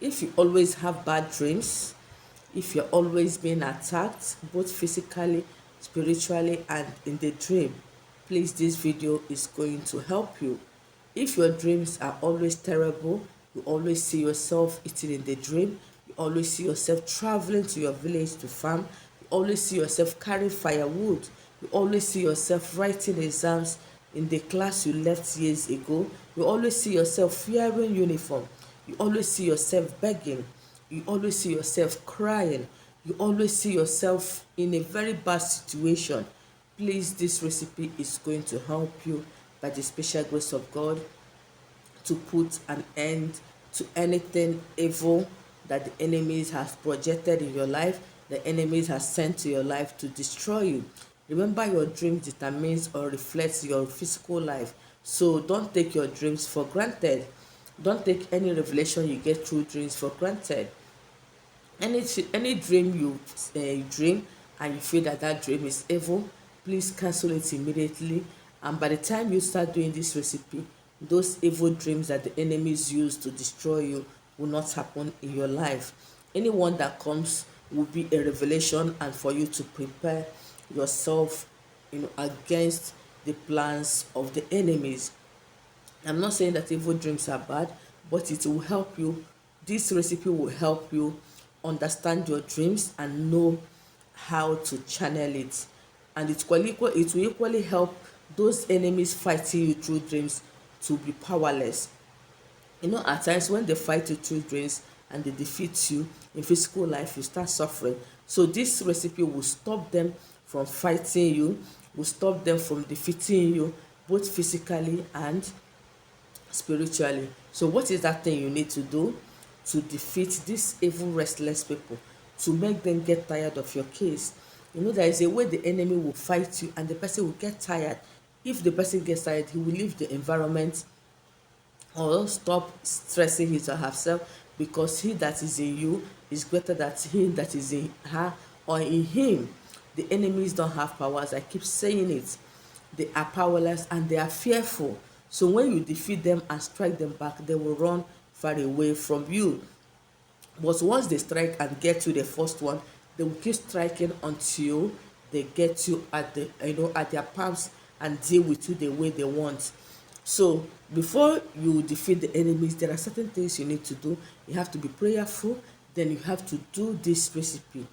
If you always have bad dreams, if you're always being attacked, both physically, spiritually, and in the dream, please, this video is going to help you. If your dreams are always terrible, you always see yourself eating in the dream, you always see yourself traveling to your village to farm, you always see yourself carrying firewood, you always see yourself writing exams in the class you left years ago, you always see yourself wearing uniform, you always see yourself begging, you always see yourself crying, you always see yourself in a very bad situation, please, this recipe is going to help you by the special grace of God to put an end to anything evil that the enemies have projected in your life, the enemies have sent to your life to destroy you. Remember, your dream determines or reflects your physical life. So don't take your dreams for granted. Don't take any revelation you get through dreams for granted. Any dream you dream and you feel that that dream is evil, please cancel it immediately, and by the time you start doing this recipe, those evil dreams that the enemies use to destroy you will not happen in your life. Anyone that comes will be a revelation, and for you to prepare yourself, against the plans of the enemies. I'm not saying that evil dreams are bad, but it will help you. This recipe will help you understand your dreams and know how to channel it. And it will equally help those enemies fighting you through dreams to be powerless. At times when they fight you through dreams and they defeat you in physical life, you start suffering. So this recipe will stop them from fighting you, will stop them from defeating you, both physically and spiritually. So what is that thing you need to do to defeat these evil restless people, to make them get tired of your case? There is a way the enemy will fight you and the person will get tired. If the person gets tired, he will leave the environment or stop stressing his or herself, because he that is in you is greater than he that is in her or in him. The enemies don't have powers. I keep saying it. They are powerless and they are fearful. So when you defeat them and strike them back, they will run far away from you. But once they strike and get to the first one, they will keep striking until they get you at at their palms and deal with you the way they want. So before you defeat the enemies, there are certain things you need to do. You have to be prayerful. Then you have to do this recipe.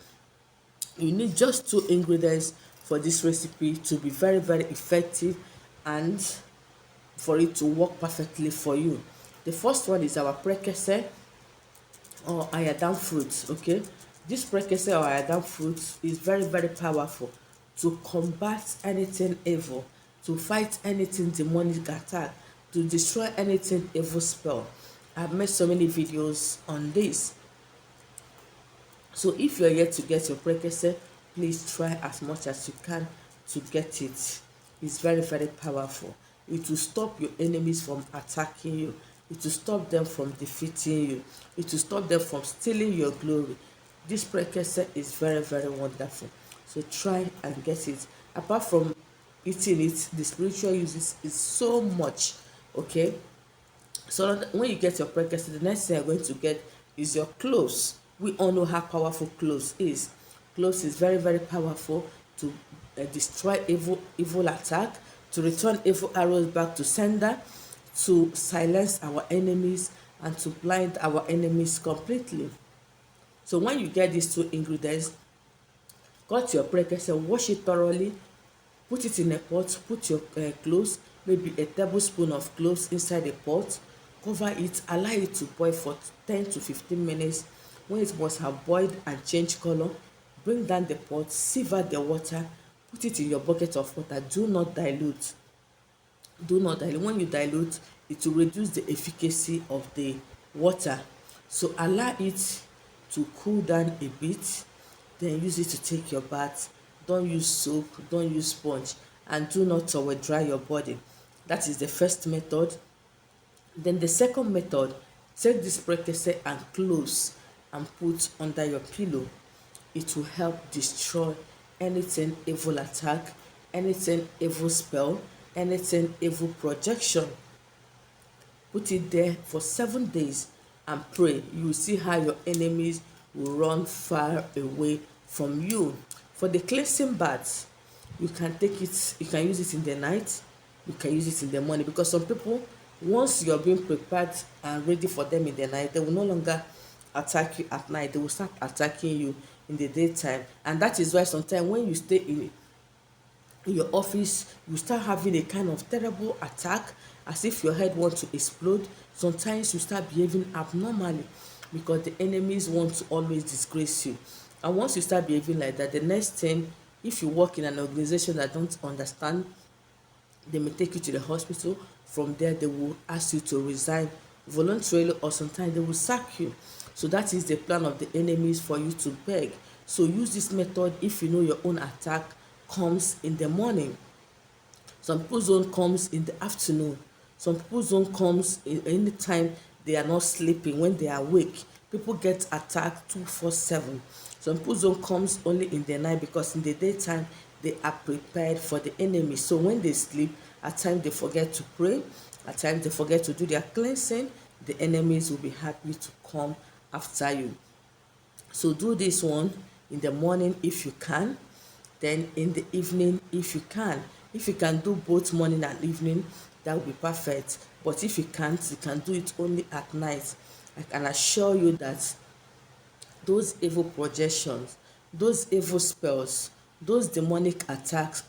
You need just 2 ingredients for this recipe to be very, very effective and for it to work perfectly for you. The first one is our prekese or ayadam fruit. Okay, this prekese or ayadam fruit is very, very powerful to combat anything evil, to fight anything demonic attack, to destroy anything evil spell. I've made so many videos on this. So if you're yet to get your prekese, please try as much as you can to get it. It's very, very powerful. It will stop your enemies from attacking you. It will stop them from defeating you. It will stop them from stealing your glory. This prekese is very, very wonderful. So try and get it. Apart from eating it, the spiritual uses is so much. Okay. So when you get your prekese, the next thing you're going to get is your cloves. We all know how powerful cloves is. Cloves is very, very powerful to destroy evil attack, to return evil arrows back to sender, to silence our enemies, and to blind our enemies completely. So when you get these 2 ingredients, cut your prekese, wash it thoroughly, put it in a pot, put your cloves, maybe a tablespoon of cloves inside a pot, cover it, allow it to boil for 10 to 15 minutes. When it must have boiled and changed color, bring down the pot, sieve out the water, put it in your bucket of water. Do not dilute. Do not dilute. When you dilute, it will reduce the efficacy of the water. So allow it to cool down a bit, then use it to take your bath. Don't use soap, don't use sponge, and do not towel dry your body. That is the first method. Then the second method, take this prekese and cloves and put under your pillow. It will help destroy anything evil attack, anything evil spell, anything evil projection. Put it there for 7 days and pray, you will see how your enemies will run far away from you. For the cleansing bath, you can take it, you can use it in the night, you can use it in the morning, because some people, once you're being prepared and ready for them in the night, they will no longer attack you at night, they will start attacking you in the daytime. And that is why sometimes when you stay in your office, you start having a kind of terrible attack, as if your head wants to explode. Sometimes you start behaving abnormally because the enemies want to always disgrace you. And once you start behaving like that, the next thing, if you work in an organization that don't understand, they may take you to the hospital. From there, they will ask you to resign voluntarily, or sometimes they will sack you. So that is the plan of the enemies, for you to beg. So use this method if you know your own attack comes in the morning. Some people's own comes in the afternoon. Some people's own comes in any time they are not sleeping, when they are awake. People get attacked 247. Some people's own comes only in the night, because in the daytime they are prepared for the enemy. So when they sleep, at times they forget to pray, at times they forget to do their cleansing, the enemies will be happy to come after you. So do this one in the morning if you can, then in the evening if you can. If you can do both morning and evening, that would be perfect. But if you can't, you can do it only at night. I can assure you that those evil projections, those evil spells, those demonic attacks,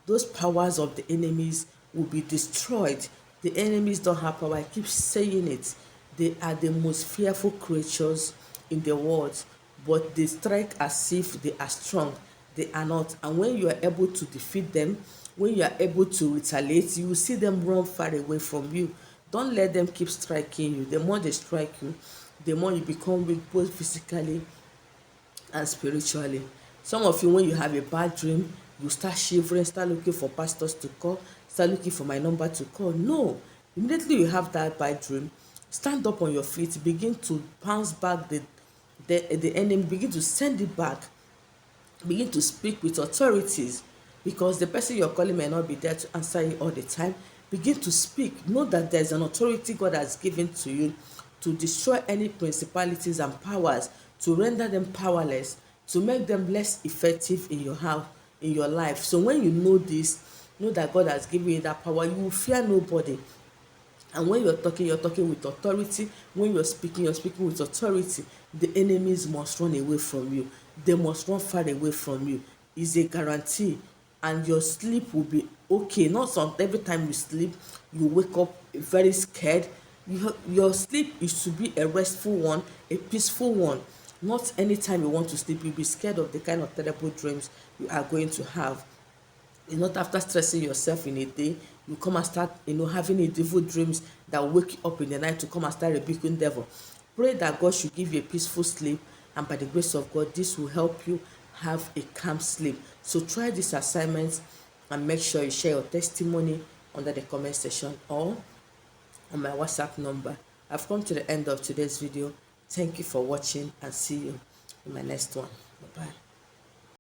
those powers of the enemies will be destroyed. The enemies don't have power. I keep saying it. They are the most fearful creatures in the world, but they strike as if they are strong. They are not. And when you are able to defeat them, when you are able to retaliate, you will see them run far away from you. Don't let them keep striking you. The more they strike you, the more you become weak, both physically and spiritually. Some of you, when you have a bad dream, you start shivering, start looking for pastors to call, start looking for my number to call. No, immediately you have that bad dream, stand up on your feet, begin to bounce back the enemy, begin to send it back, begin to speak with authorities, because the person you're calling may not be there to answer you all the time. Begin to speak. Know that there's an authority God has given to you to destroy any principalities and powers, to render them powerless, to make them less effective in your house, in your life. So when you know this, know that God has given you that power, you will fear nobody. And when you're talking with authority. When you're speaking with authority. The enemies must run away from you. They must run far away from you. It's a guarantee. And your sleep will be okay. Not some every time you sleep, you wake up very scared. Your sleep is to be a restful one, a peaceful one. Not anytime you want to sleep, you'll be scared of the kind of terrible dreams you are going to have. It's not after stressing yourself in a day, you come and start, having evil dreams that wake you up in the night to come and start rebuking devil. Pray that God should give you a peaceful sleep, and by the grace of God, this will help you have a calm sleep. So try this assignment and make sure you share your testimony under the comment section or on my WhatsApp number. I've come to the end of today's video. Thank you for watching, and see you in my next one. Bye-bye.